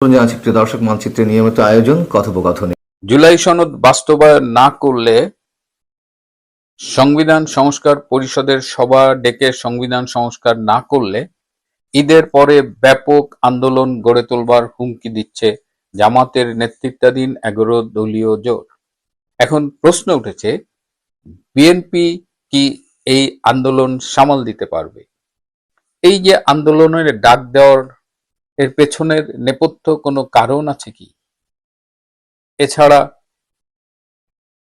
জানাচ্ছি প্রিয় দর্শক, মানচিত্রের নিয়মিত আয়োজন কথোপকথনে। জুলাই সনদ বাস্তবায়ন না করলে সংবিধান সংস্কার পরিষদের সভা ডেকে সংবিধান সংস্কার না করলে ঈদের পরে ব্যাপক আন্দোলন গড়ে তোলবার হুমকি দিচ্ছে জামাতের নেতৃত্বাধীন 11 দলীয় জোট। এখন প্রশ্ন উঠেছে, বিএনপি কি এই আন্দোলন সামাল দিতে পারবে? এই যে আন্দোলনের ডাক দেওয়ার এর পেছনের নেপথ্য কোনো কারণ আছে কি? এছাড়া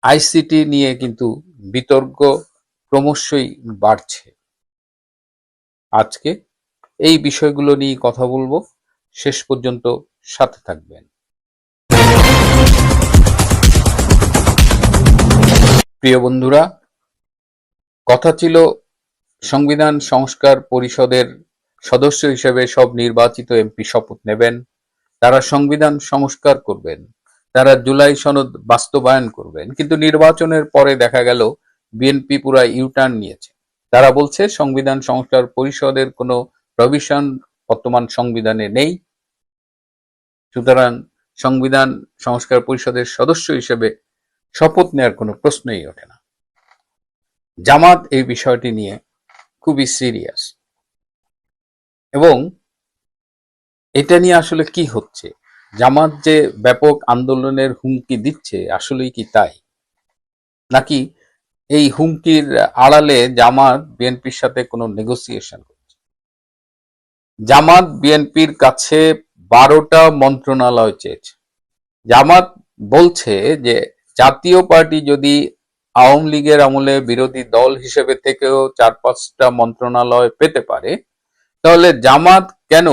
আইসিটি নিয়ে কিন্তু বিতর্ক ক্রমশই বাড়ছে। আজকে এই বিষয়গুলো নিয়ে কথা বলবো, শেষ পর্যন্ত সাথে থাকবেন। প্রিয় বন্ধুরা, কথা ছিল সংবিধান সংস্কার পরিষদের সদস্য হিসেবে সব নির্বাচিত এমপি শপথ নেবেন, তারা সংবিধান সংস্কার করবেন, তারা জুলাই সনদ বাস্তবায়ন করবেন। কিন্তু নির্বাচনের পরে দেখা গেল বিএনপি পুরা ইউটার্ন নিয়েছে। তারা বলছে সংবিধান সংস্কার পরিষদের কোনো প্রভিশন বর্তমান সংবিধানে নেই, সুতরাং সংবিধান সংস্কার পরিষদের সদস্য হিসেবে শপথ নেওয়ার কোনো প্রশ্নই ওঠে না। জামাত এই বিষয়টি নিয়ে খুবই সিরিয়াস, এবং এটা নিয়ে আসলে কি হচ্ছে, জামাত যে ব্যাপক আন্দোলনের হুমকি দিচ্ছে আসলেই কি তাই, নাকি এই হুমকির আড়ালে জামাত বিএনপির সাথে কোনো নেগোসিয়েশন করছে? জামাত বিএনপির কাছে 12টা মন্ত্রণালয় চেয়েছে। জামাত বলছে যে জাতীয় পার্টি যদি আওয়ামী লীগের আমলে বিরোধী দল হিসেবে থেকেও 4-5টা মন্ত্রণালয় পেতে পারে, তাহলে জামাত কেন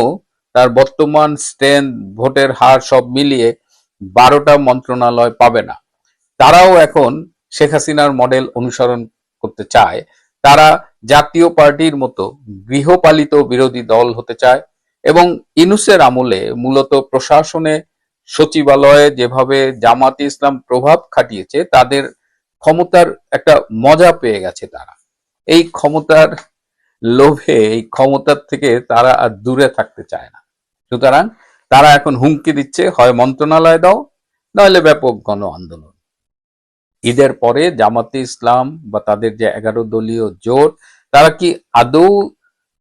তার বর্তমান স্ট্রেংথ, ভোটের হার সব মিলিয়ে 12টা মন্ত্রণালয় পাবে না? তারাও এখন শেখ হাসিনার মডেল অনুসরণ করতে চায়। তারা জাতীয় পার্টির মতো গৃহপালিত বিরোধী দল হতে চায়, এবং ইউনূসের আমলে মূলত প্রশাসনে, সচিবালয়ে যেভাবে জামাতে ইসলাম প্রভাব খাটিয়েছে, তাদের ক্ষমতার একটা মজা পেয়ে গেছে তারা। এই ক্ষমতার লোভে, এই ক্ষমতার থেকে তারা আর দূরে থাকতে চায় না। সুতরাং তারা এখন হুমকি দিচ্ছে, হয় মন্ত্রণালয় দাও, নইলে ব্যাপক গণ আন্দোলন। ঈদের পরে জামাতে ইসলাম বা তাদের যে 11 দলীয় জোট, তারা কি আদৌ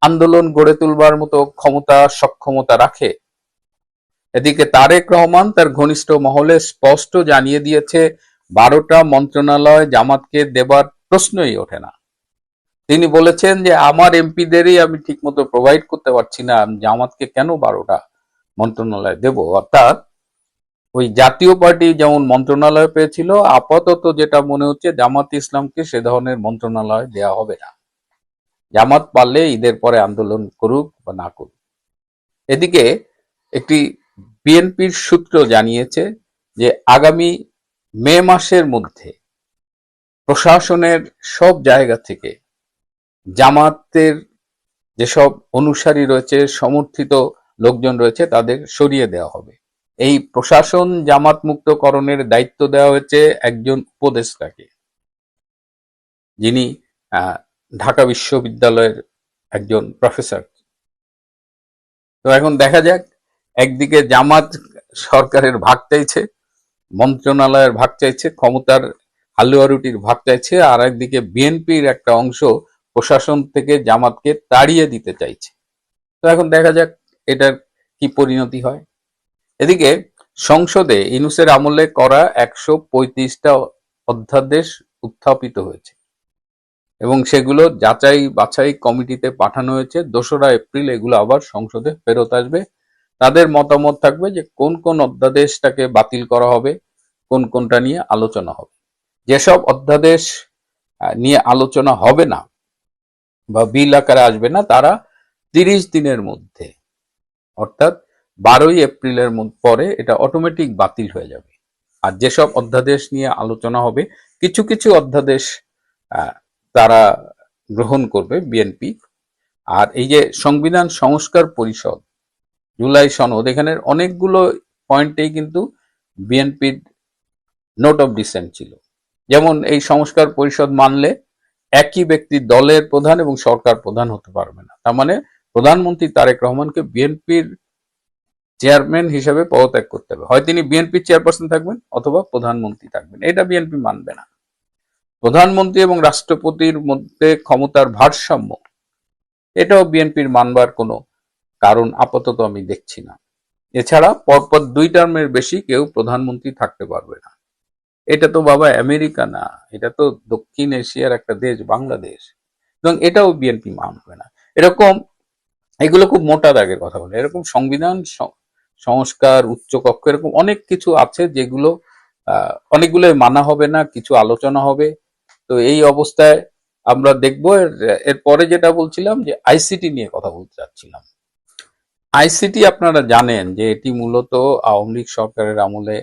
আন্দোলন গড়ে তুলবার মতো ক্ষমতা, সক্ষমতা রাখে? এদিকে তারেক রহমান তার ঘনিষ্ঠ মহলে স্পষ্ট জানিয়ে দিয়েছে 12টা মন্ত্রণালয় জামাতকে দেবার প্রশ্নই ওঠে না। তিনি বলেছেন যে আমার এমপিদেরই আমি ঠিকমতো প্রোভাইড করতে পারছি না, আমি জামাতকে কেন 12টা মন্ত্রণালয় দেব? অর্থাৎ ওই জাতীয় পার্টি যেমন মন্ত্রণালয় পেয়েছিল, আপাতত যেটা মনে হচ্ছে জামাত ইসলামকে সে ধরনের মন্ত্রণালয় দেয়া হবে না। জামাত পারলে ঈদের পরে আন্দোলন করুক বা না করুক। এদিকে একটি বিএনপির সূত্র জানিয়েছে যে আগামী মে মাসের মধ্যে প্রশাসনের সব জায়গা থেকে জামাতের যেসব অনুসারী রয়েছে, সমর্থিত লোকজন রয়েছে, তাদের সরিয়ে দেওয়া হবে। এই প্রশাসন জামাত মুক্তকরণের দায়িত্ব দেওয়া হয়েছে একজন উপদেষ্টাকে, যিনি ঢাকা বিশ্ববিদ্যালয়ের একজন প্রফেসর। তো এখন দেখা যাক, একদিকে জামাত সরকারের ভাগ চাইছে, মন্ত্রণালয়ের ভাগ চাইছে, ক্ষমতার হালুয়া রুটির ভাগ চাইছে, আর একদিকে বিএনপির একটা অংশ প্রশাসন থেকে জামাতকে তাড়িয়ে দিতে চাইছে। তো এখন দেখা যাক এটার কি পরিণতি হয়। এদিকে সংসদে ইউনূসের আমলে করা 135টা অধ্যাদেশ উত্থাপিত হয়েছে, এবং সেগুলো যাচাই বাছাই কমিটিতে পাঠানো হয়েছে। 2রা এপ্রিল এগুলো আবার সংসদে ফেরত আসবে। তাদের মতামত থাকবে যে কোন কোন অধ্যাদেশটাকে বাতিল করা হবে, কোন কোনটা নিয়ে আলোচনা হবে। যেসব অধ্যাদেশ নিয়ে আলোচনা হবে না বা বিল আকারে আসবে না, তারা 30 দিনের মধ্যে, অর্থাৎ 12ই এপ্রিলের পরে এটা অটোমেটিক বাতিল হয়ে যাবে। আর যেসব অধ্যাদেশ নিয়ে আলোচনা হবে, কিছু কিছু অধ্যাদেশ তারা গ্রহণ করবে বিএনপি। আর এই যে সংবিধান সংস্কার পরিষদ, জুলাই সনদ, এখানে অনেকগুলো পয়েন্টেই কিন্তু বিএনপির নোট অফ ডিসেন্ট ছিল। যেমন এই সংস্কার পরিষদ মানলে একই ব্যক্তি দলের প্রধান এবং সরকার প্রধান হতে পারবে না। তার মানে প্রধানমন্ত্রী তারেক রহমানকে বিএনপির চেয়ারম্যান হিসেবে পদত্যাগ করতে হবে। হয় তিনি বিএনপি চেয়ারপারসন থাকবেন অথবা প্রধানমন্ত্রী থাকবেন। এটা বিএনপি মানবে না। প্রধানমন্ত্রী এবং রাষ্ট্রপতির মধ্যে ক্ষমতার ভারসাম্য, এটাও বিএনপির মানবার কোনো কারণ আপাতত আমি দেখছি না। এছাড়া পরপর 2 টার্মের বেশি কেউ প্রধানমন্ত্রী থাকতে পারবে না। এটা তো বাবা আমেরিকা না, এটা তো দক্ষিণ এশিয়ার একটা দেশ, বাংলাদেশ, এবং এটাও বিএনপি মানবে না। এরকম এগুলো খুব মোটা দাগের কথা বলে। এরকম সংবিধান সংস্কার, উচ্চকক্ষ, এরকম অনেক কিছু আছে যেগুলো অনেকগুলো মানা হবে না, কিছু আলোচনা হবে। তো এই অবস্থায় আমরা দেখবো। এরপরে যেটা বলছিলাম যে আইসিটি নিয়ে কথা বলতে চাচ্ছিলাম। আইসিটি আপনারা জানেন যে এটি মূলত আওয়ামী লীগ সরকারের আমলে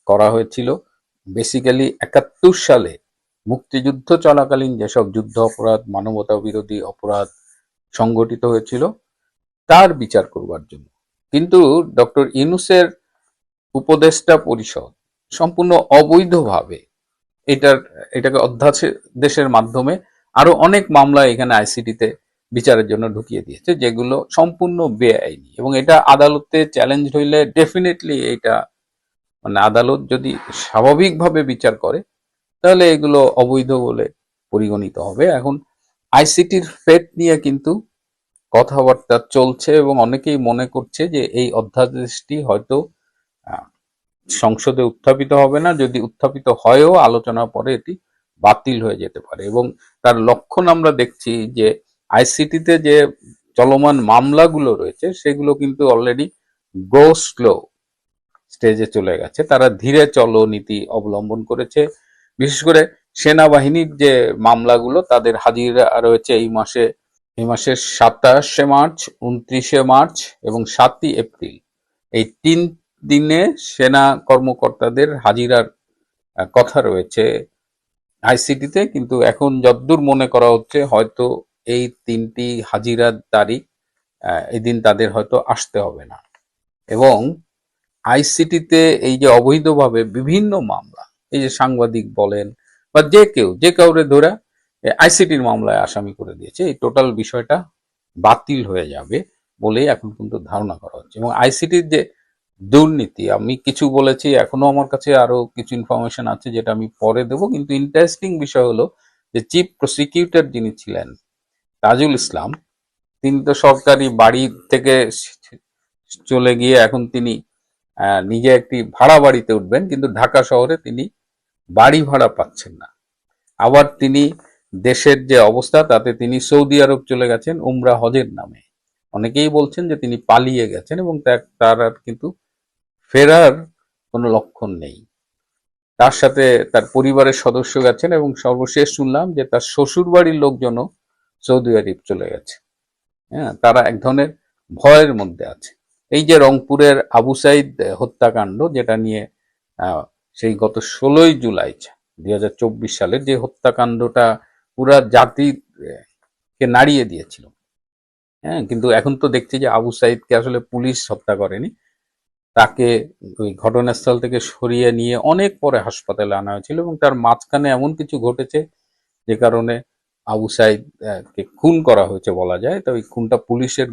করা হয়েছিল। বেসিক্যালি 71 সালে মুক্তিযুদ্ধ চলাকালীন যেসব যুদ্ধ অপরাধ, মানবতা বিরোধী অপরাধ সংগঠিত হয়েছিল তার বিচার করবার জন্য। কিন্তু ডক্টর ইউনূসের উপদেষ্টা পরিষদ সম্পূর্ণ অবৈধভাবে এটাকে অধ্যাদেশের মাধ্যমে আরো অনেক মামলা এখানে আইসিটিতে বিচারের জন্য ঢুকিয়ে দিয়েছে, যেগুলো সম্পূর্ণ বেআইনি। এবং এটা আদালতে চ্যালেঞ্জ হইলে ডেফিনেটলি এটা মানে আদালত যদি স্বাভাবিকভাবে বিচার করে তাহলে এগুলো অবৈধ বলে পরিগণিত হবে। এখন আইসিটির ফেট নিয়ে কিন্তু কথাবার্তা চলছে এবং অনেকেই মনে করছে যে এই অধ্যাদেশটি হয়তো সংসদে উত্থাপিত হবে না, যদি উত্থাপিত হয়ও আলোচনার পরে এটি বাতিল হয়ে যেতে পারে। এবং তার লক্ষণ আমরা দেখছি যে আইসিটিতে যে চলমান মামলাগুলো রয়েছে সেগুলো কিন্তু অলরেডি গো স্লো স্টেজে চলে গেছে। তারা ধীরে চলো নীতি অবলম্বন করেছে। বিশেষ করে সেনাবাহিনীর যে মামলাগুলো তাদের হাজিরা রয়েছে এই মাসের 27শে মার্চ, 29শে মার্চ এবং 7ই এপ্রিল, এই 3 দিনে সেনা কর্মকর্তাদের হাজিরার কথা রয়েছে আইসিটিতে। কিন্তু এখন যতদূর মনে করা হচ্ছে হয়তো এই 3টি হাজিরার তারিখ এদিন তাদের হয়তো আসতে হবে না। এবং আইসিটিতে এই যে অবৈধভাবে বিভিন্ন মামলা, এই যে সাংবাদিক বলেন বা যে কাউরে ধরে আইসিটির মামলায় আসামি করে দিয়েছে, এই টোটাল বিষয়টা বাতিল হয়ে যাবে বলেই এখন কিন্তু ধারণা করা হচ্ছে। এবং আইসিটির যে দুর্নীতি, আমি কিছু বলেছি, এখনো আমার কাছে আরো কিছু ইনফরমেশন আছে যেটা আমি পরে দেবো। কিন্তু ইন্টারেস্টিং বিষয় হলো যে চিফ প্রসিকিউটর যিনি ছিলেন তাজুল ইসলাম, তিনি তো সরকারি বাড়ি থেকে চলে গিয়ে এখন তিনি নিজে একটি ভাড়া বাড়িতে উঠবেন, কিন্তু ঢাকা শহরে তিনি বাড়ি ভাড়া পাচ্ছেন না। আবার তিনি দেশের যে অবস্থা তাতে তিনি সৌদি আরব চলে গেছেন উমরা হজের নামে। অনেকেই বলছেন যে তিনি পালিয়ে গেছেন এবং তার আর কিন্তু ফেরার কোনো লক্ষণ নেই। তার সাথে তার পরিবারের সদস্য গেছেন এবং সর্বশেষ শুনলাম যে তার শ্বশুর বাড়ির লোকজনও সৌদি আরব চলে গেছে। হ্যাঁ, তারা এক ধরনের ভয়ের মধ্যে আছে। এই যে রংপুরের আবু সাইদ হত্যাকাণ্ড, যেটা নিয়ে সেই গত 16ই জুলাই 2024 সালের যে হত্যাকাণ্ডটা পুরা জাতিকে নাড়িয়ে দিয়েছিল। হ্যাঁ, কিন্তু এখন তো দেখছি যে আবু সাইদকে আসলে পুলিশ হত্যা করেনি, তাকে ওই ঘটনাস্থল থেকে সরিয়ে নিয়ে অনেক পরে হাসপাতালে আনা হয়েছিল এবং তার মাঝখানে এমন কিছু ঘটেছে যে কারণে আবু সাইদ কে খুন করা হয়েছে বলা যায়। তো ওই খুনটা পুলিশের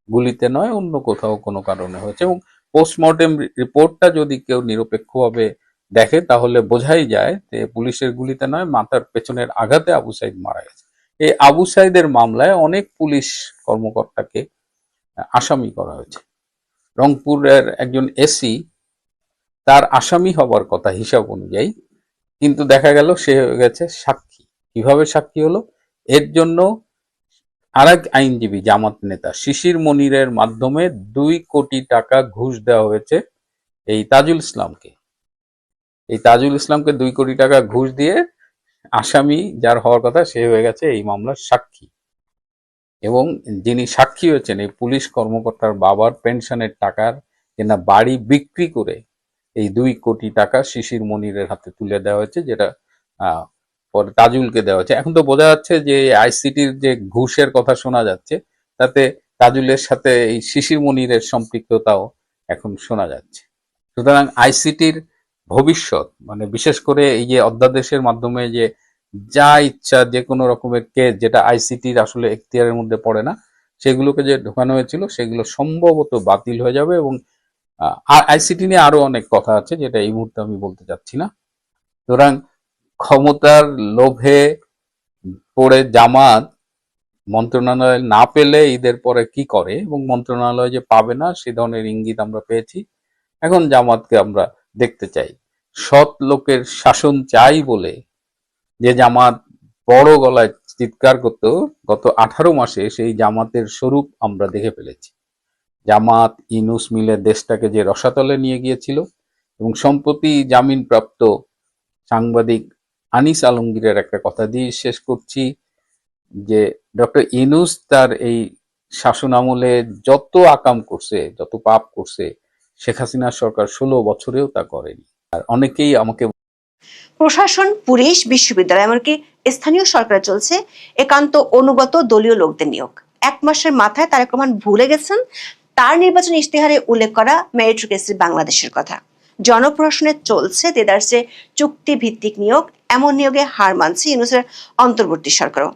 গুলিতে নয়, অন্য কোথাও কোনো কারণে হয়েছে। এবং পোস্টমর্টেম রিপোর্টটা যদি কেউ নিরপেক্ষভাবে দেখে তাহলে বোঝাই যায় যে পুলিশের গুলিতে নয়, মাথার পেছনের আঘাতে আবু সাইদ মারা গেছে। এই আবু সাইদের মামলায় অনেক পুলিশ কর্মকর্তাকে আসামি করা হয়েছে। রংপুরের একজন এসি তার আসামি হবার কথা হিসাব অনুযায়ী, কিন্তু দেখা গেল সে হয়ে গেছে সাক্ষী। কিভাবে সাক্ষী হলো? এর জন্য আরেক আইনজীবী জামাত নেতা শিশির মনিরের মাধ্যমে 2 কোটি টাকা ঘুষ দেওয়া হয়েছে এই তাজুল ইসলামকে। এই তাজুল ইসলামকে 2 কোটি টাকা ঘুষ দিয়ে আসামি যার হওয়ার কথা সে হয়ে গেছে এই মামলার সাক্ষী। এবং যিনি সাক্ষী হয়েছেন এই পুলিশ কর্মকর্তার বাবার পেনশনের টাকার কিনা বাড়ি বিক্রি করে এই 2 কোটি টাকা শিশির মনিরের হাতে তুলে দেওয়া হয়েছে, যেটা পরে তাজুলকে দেওয়া হয়েছে। এখন তো বোঝা যাচ্ছে যে আইসিটির যে ঘুষের কথা শোনা যাচ্ছে তাতে তাজুলের সাথে এই শিশির মনিরের সম্পৃক্ততাও এখন শোনা যাচ্ছে। সুতরাং আইসিটির ভবিষ্যৎ, মানে বিশেষ করে এই যে অধ্যাদেশের মাধ্যমে যে যা ইচ্ছা যে কোনো রকমের কেস যেটা আইসিটির আসলে এখতিয়ারের মধ্যে পড়ে না, সেগুলোকে যে ঢোকানো হয়েছিল সেগুলো সম্ভবত বাতিল হয়ে যাবে। এবং আইসিটি নিয়ে আরো অনেক কথা আছে যেটা এই মুহূর্তে আমি বলতে চাচ্ছি না। সুতরাং ক্ষমতার লোভে পড়ে জামাত মন্ত্রণালয় না পেলে ঈদের পরে কি করে, এবং মন্ত্রণালয় যে পাবে না সে ধরনের ইঙ্গিত আমরা পেয়েছি। এখন জামাতকে আমরা দেখতে চাই। সৎ লোকের শাসন চাই বলে যে জামাত বড় গলায় চিৎকার করত গত 18 মাসে, সেই জামাতের স্বরূপ আমরা দেখে ফেলেছি। জামাত ইউনূস মিলে দেশটাকে যে রসাতলে নিয়ে গিয়েছিল, এবং সম্প্রতি জামিনপ্রাপ্ত সাংবাদিক আনিস আলমগীরের একটা কথা দিয়ে শেষ করছি, যে ডক্টর ইউনূস তার এই শাসন আমলে যত আকাম করছে, যত পাপ করছে, শেখ হাসিনার সরকার 16 বছরেও তা করেনি। আর অনেকেই আমাকে প্রশাসন, পুলিশ, বিশ্ববিদ্যালয় এমনকি স্থানীয় সরকারে চলছে একান্ত অনুগত দলীয় লোকদের নিয়োগ। 1 মাসের মাথায় তারেক রহমান ভুলে গেছেন তার নির্বাচনী ইশতেহারে উল্লেখ করা মেরিটোক্রেসি বাংলাদেশের কথা। জনপ্রশাসনে চলছে দেদারসে চুক্তি ভিত্তিক নিয়োগ। এমন নিয়োগে হার মানছে ইউনূসের অন্তর্বর্তী সরকারও।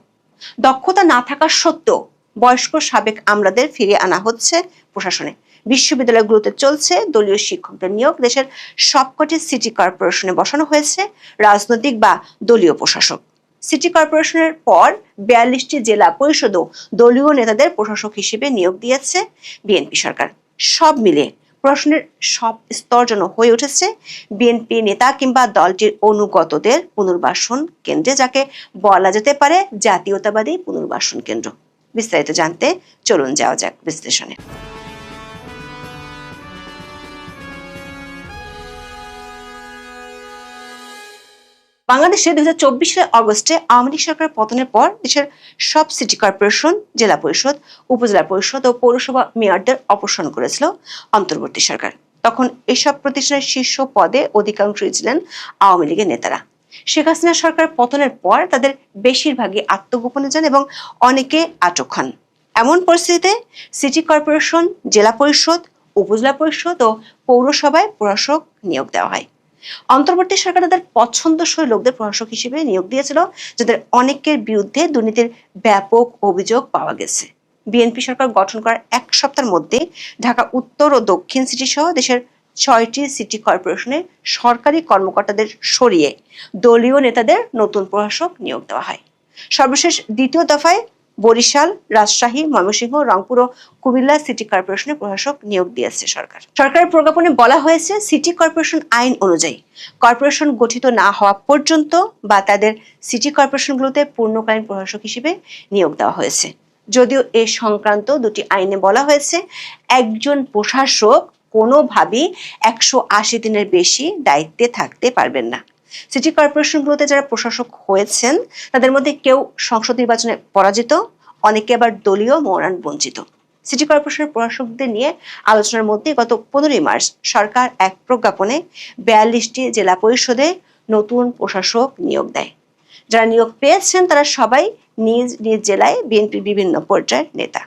দক্ষতা না থাকা সত্ত্বেও বয়স্ক সাবেক আমলাদের ফিরিয়ে আনা হচ্ছে প্রশাসনে। বিশ্ববিদ্যালয়গুলোতে চলছে দলীয় শিক্ষকদের নিয়োগ। দেশের সবকটি সিটি কর্পোরেশনে বসানো হয়েছে রাজনৈতিক বা দলীয় প্রশাসক। সিটি কর্পোরেশনের পর 42টি জেলা পরিষদও দলীয় নেতাদের প্রশাসক হিসেবে নিয়োগ দিয়েছে বিএনপি সরকার। সব মিলিয়ে প্রশাসনের সব স্তর যেন হয়ে উঠেছে বিএনপি নেতা কিংবা দলটির অনুগতদের পুনর্বাসন কেন্দ্রে, যাকে বলা যেতে পারে জাতীয়তাবাদী পুনর্বাসন কেন্দ্র। বিস্তারিত জানতে চলুন যাওয়া যাক বিশ্লেষণে। বাংলাদেশে 2024 সালের অগস্টে আওয়ামী লীগ সরকার পতনের পর দেশের সব সিটি কর্পোরেশন, জেলা পরিষদ, উপজেলা পরিষদ ও পৌরসভা মেয়রদের অপসারণ করেছিল অন্তর্বর্তী সরকার। তখন এসব প্রতিষ্ঠানের শীর্ষ পদে অধিকাংশই ছিলেন আওয়ামী লীগের নেতারা। শেখ হাসিনা সরকার পতনের পর তাদের বেশিরভাগই আত্মগোপনে যান এবং অনেকে আটক হন। এমন পরিস্থিতিতে সিটি কর্পোরেশন, জেলা পরিষদ, উপজেলা পরিষদ ও পৌরসভায় প্রশাসক নিয়োগ দেওয়া হয়। অন্তর্বর্তী সরকার তাদের পছন্দসই লোকদের প্রশাসক হিসেবে নিয়োগ দিয়েছিল, যাদের অনেকের বিরুদ্ধে দুর্নীতির ব্যাপক অভিযোগ পাওয়া গেছে। বিএনপি সরকার গঠন করার 1 সপ্তাহের মধ্যে ঢাকা উত্তর ও দক্ষিণ সিটি সহ দেশের 6টি সিটি কর্পোরেশনের সরকারি কর্মকর্তাদের সরিয়ে দলীয় নেতাদের নতুন প্রশাসক নিয়োগ দেওয়া হয়। সর্বশেষ দ্বিতীয় দফায় বরিশাল, রাজশাহী, ময়মনসিংহ, রংপুর ও কুমিল্লা সিটি কর্পোরেশনের প্রশাসক নিয়োগ দিয়েছে সরকার। সরকারের প্রজ্ঞাপনে বলা হয়েছে, সিটি কর্পোরেশন আইন অনুযায়ী কর্পোরেশন গঠিত না হওয়া পর্যন্ত বা তাদের সিটি কর্পোরেশনগুলোতে পূর্ণকালীন প্রশাসক হিসেবে নিয়োগ দেওয়া হয়েছে। যদিও এ সংক্রান্ত দুটি আইনে বলা হয়েছে, একজন প্রশাসক কোনোভাবেই 180 দিনের বেশি দায়িত্বে থাকতে পারবেন না। সিটি কর্পোরেশনগুলোতে যারা প্রশাসক হয়েছেন তাদের মধ্যে কেউ সংসদ নির্বাচনে পরাজিত, অনেকে আবার দলীয় মনোনয়ন বঞ্চিত। সিটি কর্পোরেশনের প্রশাসকদের নিয়ে আলোচনার মধ্যে গত 15 মার্চ সরকার এক প্রজ্ঞাপনে 42টি জেলা পরিষদে নতুন প্রশাসক নিয়োগ দেয়। যারা নিয়োগ পেয়েছেন তারা সবাই নিজ নিজ জেলায় বিএনপির বিভিন্ন পর্যায়ের নেতা।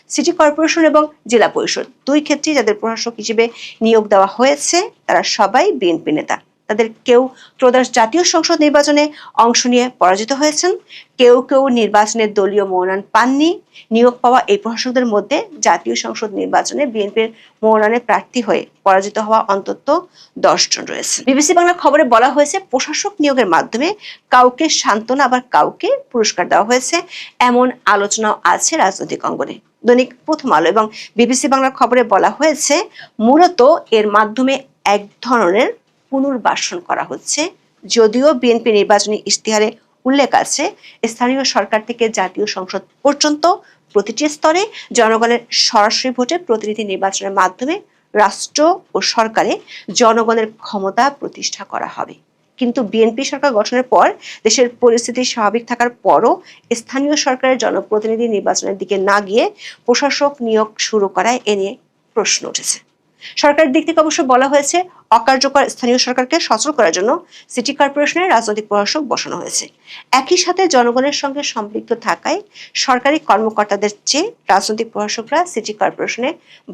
সিটি কর্পোরেশন এবং জেলা পরিষদ দুই ক্ষেত্রেই যাদের প্রশাসক হিসেবে নিয়োগ দেওয়া হয়েছে তারা সবাই বিএনপি নেতা। তাদের কেউ ত্রয়োদশ জাতীয় সংসদ নির্বাচনে অংশ নিয়ে পরাজিত হয়েছেন, কেউ কেউ নির্বাচনে দলীয় মনোনয়ন পাননি। নিয়োগ পাওয়া এই প্রশাসকদের মধ্যে জাতীয় সংসদ নির্বাচনে বিএনপির মনোনয়নে প্রার্থী হয়ে পরাজিত হওয়া অন্তত 10 জন রয়েছে। বিবিসি বাংলা খবরে বলা হয়েছে, প্রশাসক নিয়োগের মাধ্যমে কাউকে সান্ত্বনা আবার কাউকে পুরস্কার দেওয়া হয়েছে, এমন আলোচনাও আছে রাজনৈতিক অঙ্গনে। দৈনিক প্রথম আলো এবং বিবিসি বাংলা খবরে বলা হয়েছে, মূলত এর মাধ্যমে এক ধরনের পুনর্বাসন করা হচ্ছে। যদিও বিএনপি নির্বাচনী ইশতেহারে উল্লেখ আছে, স্থানীয় সরকার থেকে জাতীয় সংসদ পর্যন্ত প্রতিটি স্তরে জনগণের সরাসরি ভোটে প্রতিনিধি নির্বাচনের মাধ্যমে রাষ্ট্র ও সরকারে জনগণের ক্ষমতা প্রতিষ্ঠা করা হবে। কিন্তু বিএনপি সরকার গঠনের পর দেশের পরিস্থিতি স্বাভাবিক থাকার পরও স্থানীয় সরকারের জনপ্রতিনিধি নির্বাচনের দিকে না গিয়ে প্রশাসক নিয়োগ শুরু করায় এ নিয়ে প্রশ্ন উঠেছে। সরকারের দিক থেকে অবশ্য বলা হয়েছে, অকার্যকর স্থানীয় সরকারকে সচল করার জন্য সিটি কর্পোরেশনের রাজনৈতিক প্রশাসক বসানো হয়েছে। একই সাথে জনগণের সঙ্গে সম্পৃক্ত থাকায় সরকারি কর্মকর্তাদের চেয়ে রাজনৈতিক প্রশাসকরা সিটি কর্পোরেশনে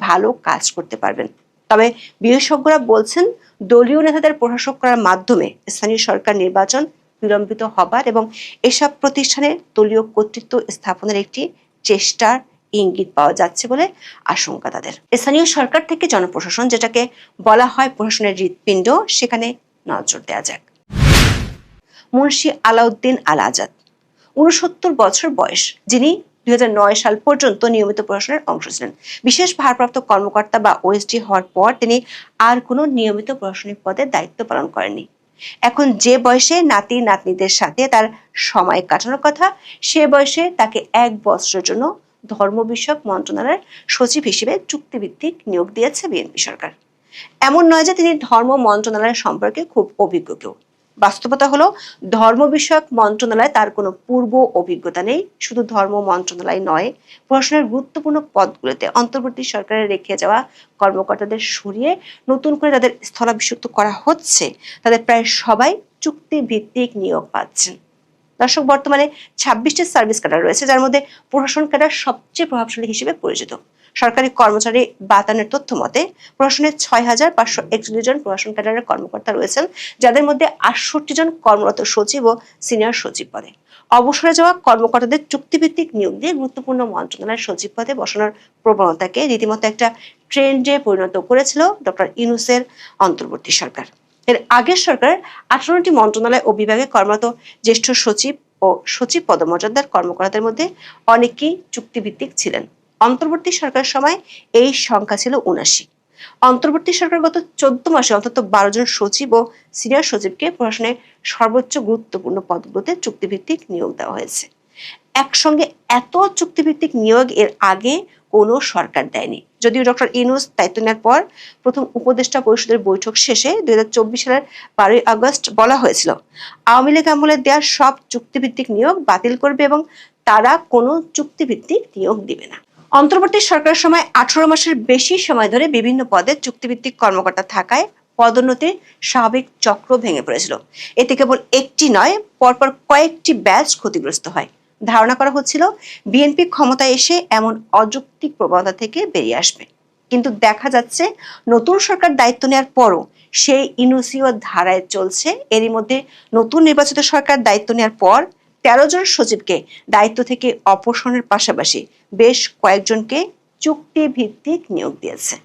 ভালো কাজ করতে পারবেন। তবে বিশেষজ্ঞরা বলছেন, দলীয় নেতাদের প্রশাসক করার মাধ্যমে স্থানীয় সরকার নির্বাচন বিলম্বিত হবার এবং এসব প্রতিষ্ঠানে দলীয় কর্তৃত্ব স্থাপনের একটি চেষ্টার ইঙ্গিত পাওয়া যাচ্ছে বলে আশঙ্কা তাদের। স্থানীয় সরকার থেকে জনপ্রশাসন, যেটাকে বলা হয় প্রশাসনের হৃৎপিণ্ড, সেখানে নজর দেওয়া যাক। মুন্সি আলাউদ্দিন আল আজাদ ৬৯ বছর বয়স, যিনি ২০০৯ সাল পর্যন্ত নিয়মিত প্রশাসনের অংশ ছিলেন। বিশেষ ভারপ্রাপ্ত কর্মকর্তা বা ওএসডি হওয়ার পর তিনি আর কোনো নিয়মিত প্রশাসনিক পদে দায়িত্ব পালন করেননি। এখন যে বয়সে নাতি নাতনিদের সাথে তার সময় কাটানোর কথা, সে বয়সে তাকে ১ বছরের জন্য ধর্ম বিষয়ক মন্ত্রণালয়ের সচিব হিসেবে চুক্তিভিত্তিক নিয়োগ দিয়েছে বিএনপি সরকার। এমন নয় যে তিনি ধর্ম মন্ত্রণালয় সম্পর্কে খুব অভিজ্ঞ কেউ। বাস্তবতা হলো, ধর্ম বিষয়ক মন্ত্রণালয়ে তার কোনো পূর্ব অভিজ্ঞতা নেই। শুধু ধর্ম মন্ত্রণালয় নয়, প্রশাসনের গুরুত্বপূর্ণ পদগুলোতে অন্তর্বর্তী সরকারের রেখে যাওয়া কর্মকর্তাদের সরিয়ে নতুন করে যাদের স্থলাভিষিক্ত করা হচ্ছে, তাদের প্রায় সবাই চুক্তিভিত্তিক নিয়োগ পাচ্ছেন। দর্শক, বর্তমানে ২৬টি সার্ভিস ক্যাডার রয়েছে, যার মধ্যে প্রশাসন ক্যাডার সবচেয়ে প্রভাবশালী হিসেবে পরিচিত। সরকারি কর্মচারী বাতানের তথ্য মতে প্রশাসনের ৬,৫৪১ জন প্রশাসন ক্যাডারের কর্মকর্তা রয়েছেন, যাদের মধ্যে ৬৮ জন কর্মরত সচিব ও সিনিয়র সচিব পদে। অবসরে যাওয়া কর্মকর্তাদের চুক্তিভিত্তিক নিয়োগ দিয়ে গুরুত্বপূর্ণ মন্ত্রণালয়ের সচিব পদে বসানোর প্রবণতাকে রীতিমতো একটা ট্রেন্ডে পরিণত করেছিল ডক্টর ইউনূসের অন্তর্বর্তী সরকার। এর আগের সরকার ১৮টি মন্ত্রণালয় ও বিভাগে কর্মরত জ্যেষ্ঠ সচিব ও সচিব পদমর্যাদার কর্মকর্তাদের মধ্যে অনেকেই চুক্তিভিত্তিক ছিলেন। অন্তর্বর্তী সরকারের সময় এই সংখ্যা ছিল ৭৯। অন্তর্বর্তী সরকার গত ১৪ মাসে অন্তত ১২ জন সচিব ও সিনিয়র সচিবকে প্রশাসনের সর্বোচ্চ গুরুত্বপূর্ণ পদগুলোতে চুক্তিভিত্তিক নিয়োগ দেওয়া হয়েছে। একসঙ্গে এত চুক্তিভিত্তিক নিয়োগ এর আগে কোনো সরকার দেয়নি। যদিও ডক্টর ইউনূস দায়িত্ব নেওয়ার পর প্রথম উপদেষ্টা পরিষদের বৈঠক শেষে ২০২৪ সালের ১২ই আগস্ট বলা হয়েছিল, আওয়ামী লীগ আমলে দেওয়া সব চুক্তিভিত্তিক নিয়োগ বাতিল করবে এবং তারা কোনো চুক্তিভিত্তিক নিয়োগ দিবে না। অন্তর্বর্তী সরকারের সময় ১৮ মাসের বেশি সময় ধরে বিভিন্ন পদে চুক্তিভিত্তিক কর্মকর্তা থাকায় পদোন্নতির স্বাভাবিক চক্র ভেঙে পড়েছিল। এতে কেবল একটি নয়, পরপর কয়েকটি ব্যাচ ক্ষতিগ্রস্ত হয়। ধারণা করা হচ্ছিল বিএনপি ক্ষমতায় এসে এমন অযৌক্তিক প্রবণতা থেকে বেরিয়ে আসবে, কিন্তু দেখা যাচ্ছে নতুন সরকার দায়িত্ব নেওয়ার পরও সেই ইউনূসীয় ধারায় চলছে। এরই মধ্যে নতুন নির্বাচিত সরকার দায়িত্ব নেওয়ার পর ১৩ জন সচিবকে দায়িত্ব থেকে অপসারণের পাশাপাশি বেশ কয়েকজনকে চুক্তিভিত্তিক নিয়োগ দিয়েছে।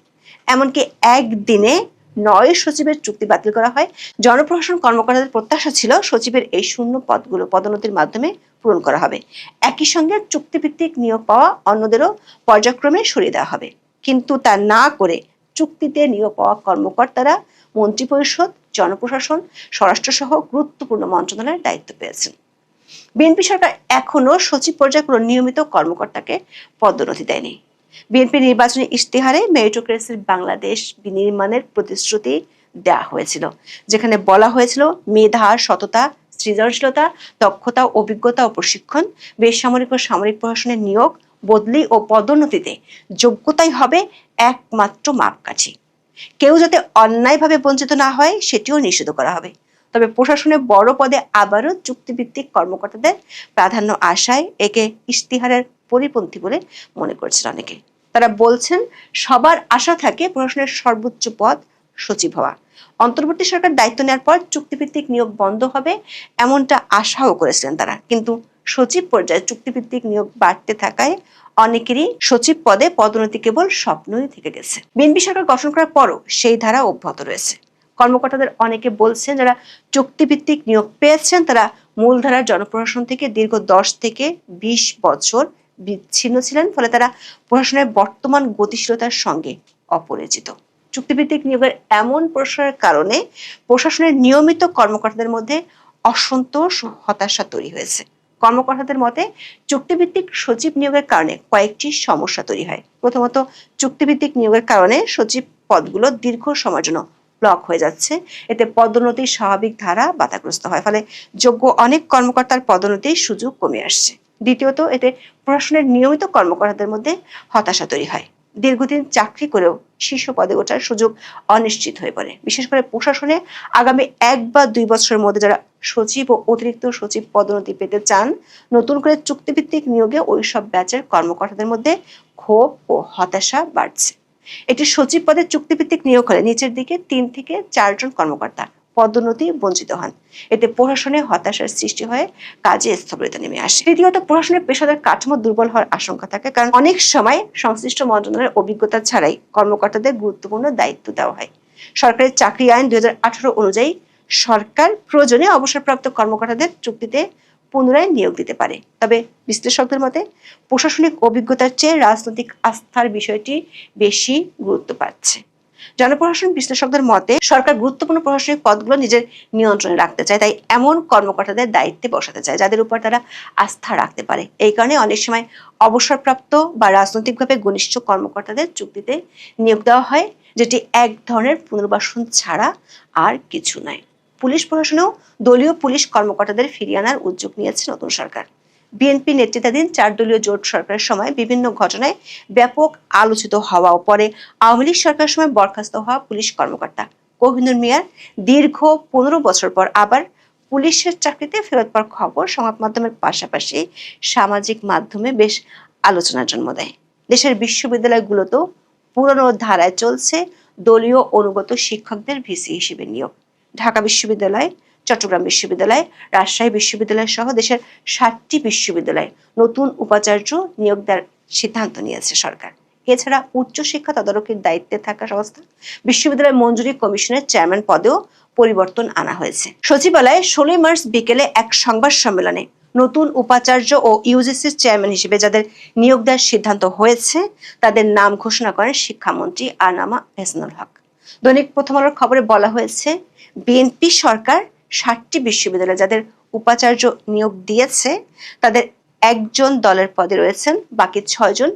এমনকি একদিনে ৯ সচিবের চুক্তি বাতিল করা হয়। জনপ্রশাসন কর্মকর্তাদের প্রত্যাশা ছিল সচিবের এই শূন্য পদগুলো পদোন্নতির মাধ্যমে পূরণ করা হবে। একই সঙ্গে চুক্তিভিত্তিক নিয়োগ পাওয়া অন্যদেরও পর্যায়ক্রমে সরিয়ে দেওয়া হবে, কিন্তু তা না করে চুক্তিতে নিয়োগ পাওয়া কর্মকর্তারা মন্ত্রিপরিষদ, জনপ্রশাসন, স্বরাষ্ট্র সহ গুরুত্বপূর্ণ মন্ত্রণালয়ের দায়িত্ব পেয়েছেন। বিএনপি সরকার এখনো সচিব পর্যায়ে কোনো নিয়মিত কর্মকর্তাকে পদোন্নতি দেয়নি। বিএনপি নির্বাচনী ইশতেহারে মেরিটোক্রেসির বাংলাদেশ বিনির্মাণের প্রতিশ্রুতি দেওয়া হয়েছিল, যেখানে বলা হয়েছিল মেধা, সততা, সৃজনশীলতা, দক্ষতা, অভিজ্ঞতা ও প্রশিক্ষণ, বেসামরিক ও সামরিক প্রশাসনের নিয়োগ, বদলি ও পদোন্নতিতে যোগ্যতাই হবে একমাত্র মাপকাঠি। কেউ যাতে অন্যায়ভাবে বঞ্চিত না হয় সেটিও নিষিদ্ধ করা হবে। তবে প্রশাসনের বড় পদে আবারও চুক্তিভিত্তিক কর্মকর্তাদের প্রাধান্য আসায় একে ইশতেহারের পরিপন্থী বলে মনে করছেন অনেকে। তারা বলছেন সবার আশা থাকে প্রশাসনের সর্বোচ্চ পদ সচিব হওয়া। অন্তর্বর্তী সরকার দায়িত্ব নেওয়ার পর চুক্তিভিত্তিক নিয়োগ বন্ধ হবে এমনটা আশাও করেছিলেন তারা, কিন্তু সচিব পর্যায়ে চুক্তিভিত্তিক নিয়োগ বাড়তে থাকায় অনেকেরই সচিব পদে পদোন্নতি কেবল স্বপ্নই থেকে গেছে। বিএনপি সরকার গঠন করার পরও সেই ধারা অব্যাহত রয়েছে। কর্মকর্তাদের অনেকে বলছেন যারা চুক্তিভিত্তিক নিয়োগ পেয়েছেন তারা মূলধারার জনপ্রশাসন থেকে দীর্ঘ ১০ থেকে ২০ বছর বিচ্ছিন্ন ছিলেন, ফলে তারা প্রশাসনের বর্তমান গতিশীলতার সঙ্গে অপরিচিত। চুক্তিভিত্তিক নিয়োগের এমন প্রসারের কারণে প্রশাসনের নিয়মিত কর্মকর্তাদের মধ্যে অসন্তোষ, হতাশা তৈরি হয়েছে। কর্মকর্তাদের মতে চুক্তিভিত্তিক সচিব নিয়োগের কারণে কয়েকটি সমস্যা তৈরি হয়। প্রথমত, চুক্তিভিত্তিক নিয়োগের কারণে সচিব পদগুলো দীর্ঘ সময়ের জন্য ব্লক হয়ে যাচ্ছে। এতে পদোন্নতির স্বাভাবিক ধারা বাধাগ্রস্ত হয়, ফলে যোগ্য অনেক কর্মকর্তার পদোন্নতির সুযোগ কমে আসছে। দ্বিতীয়ত, এতে প্রশাসনের নিয়মিত কর্মকর্তাদের মধ্যে হতাশা তৈরি হয়। দীর্ঘদিন চাকরি করেও শীর্ষ পদে ওঠার সুযোগ অনিশ্চিত হয়ে পড়ে। বিশেষ করে প্রশাসনে আগামী ১ বা ২ বছরের মধ্যে যারা সচিব ও অতিরিক্ত সচিব পদোন্নতি পেতে চান, নতুন করে চুক্তিভিত্তিক নিয়োগে ওইসব ব্যাচের কর্মকর্তাদের মধ্যে ক্ষোভ ও হতাশা বাড়ছে। এটি সচিব পদে চুক্তিভিত্তিক নিয়োগ হলে নিচের দিকে ৩ থেকে ৪ জন কর্মকর্তা পদোন্নতি বঞ্চিত হন। এতে প্রশাসনে হতাশার সৃষ্টি হয়ে কাজে স্থবিরতা নেমে আসে। তৃতীয়ত, প্রশাসনের পেশাদার কাঠামো দুর্বল হওয়ার আশঙ্কা থাকে, কারণ অনেক সময় সংশ্লিষ্ট মন্ত্রণালয়ের অভিজ্ঞতা ছাড়াই কর্মকর্তাদের গুরুত্বপূর্ণ দায়িত্ব দেওয়া হয়। সরকারি চাকরি আইন 2018 অনুযায়ী সরকার প্রয়োজনে অবসরপ্রাপ্ত কর্মকর্তাদের চুক্তিতে পুনরায় নিয়োগ দিতে পারে। তবে বিশ্লেষকদের মতে প্রশাসনিক অভিজ্ঞতার চেয়ে রাজনৈতিক আস্থার বিষয়টি বেশি গুরুত্ব পাচ্ছে। জনপ্রশাসন বিশ্লেষকদের মতে সরকার গুরুত্বপূর্ণ প্রশাসনিক পদগুলো নিজের নিয়ন্ত্রণে রাখতে চায়, তাই এমন কর্মকর্তাদের দায়িত্বে বসাতে চায় যাদের উপর তারা আস্থা রাখতে পারে। এই কারণে অনেক সময় অবসরপ্রাপ্ত বা রাজনৈতিকভাবে ঘনিষ্ঠ কর্মকর্তাদের চুক্তিতে নিয়োগ দেওয়া হয়, যেটি এক ধরনের পুনর্বাসন ছাড়া আর কিছু নয়। পুলিশ প্রশাসনেও দলীয় পুলিশ কর্মকর্তাদের ফিরিয়ে আনার উদ্যোগ নিয়েছে নতুন সরকার। বিএনপি নেতৃত্বাধীন 4 দলীয় জোট সরকারের সময় বিভিন্ন ঘটনায় ব্যাপক আলোচিত হওয়া ও পরে আওয়ামী লীগ সরকারের সময় বরখাস্ত হওয়া পুলিশ কর্মকর্তা কোহিনুর মিয়ার দীর্ঘ 15 বছর পর আবার পুলিশের চাকরিতে ফেরত পাওয়ার খবর সংবাদ মাধ্যমের পাশাপাশি সামাজিক মাধ্যমে বেশ আলোচনার জন্ম দেয়। দেশের বিশ্ববিদ্যালয়গুলোতেও পুরনো ধারায় চলছে দলীয় অনুগত শিক্ষকদের ভিসি হিসেবে নিয়োগ। ঢাকা বিশ্ববিদ্যালয়, চট্টগ্রাম বিশ্ববিদ্যালয়, রাজশাহী বিশ্ববিদ্যালয় সহ দেশের 7টি বিশ্ববিদ্যালয়ে নতুন উপাচার্য নিয়োগ দেওয়ার সিদ্ধান্ত নিয়েছে সরকার। এছাড়া উচ্চশিক্ষা তদারকির দায়িত্বে থাকা সংস্থা বিশ্ববিদ্যালয় মঞ্জুরি কমিশনের চেয়ারম্যান পদেও পরিবর্তন আনা হয়েছে। সচিবালয়ে 16 মার্চ বিকেলে এক সংবাদ সম্মেলনে নতুন উপাচার্য ও ইউজিসির চেয়ারম্যান হিসেবে যাদের নিয়োগ দেওয়ার সিদ্ধান্ত হয়েছে তাদের নাম ঘোষণা করেন শিক্ষামন্ত্রী আনামা এহসানুল হক। দৈনিক প্রথম আলোর খবরে বলা হয়েছে, বিএনপি সরকার 7টি বিশ্ববিদ্যালয়ে যাদের উপাচার্য নিয়োগ দিয়েছে তাদের একজন দলের পদে রয়েছেন, বাকি 6 জন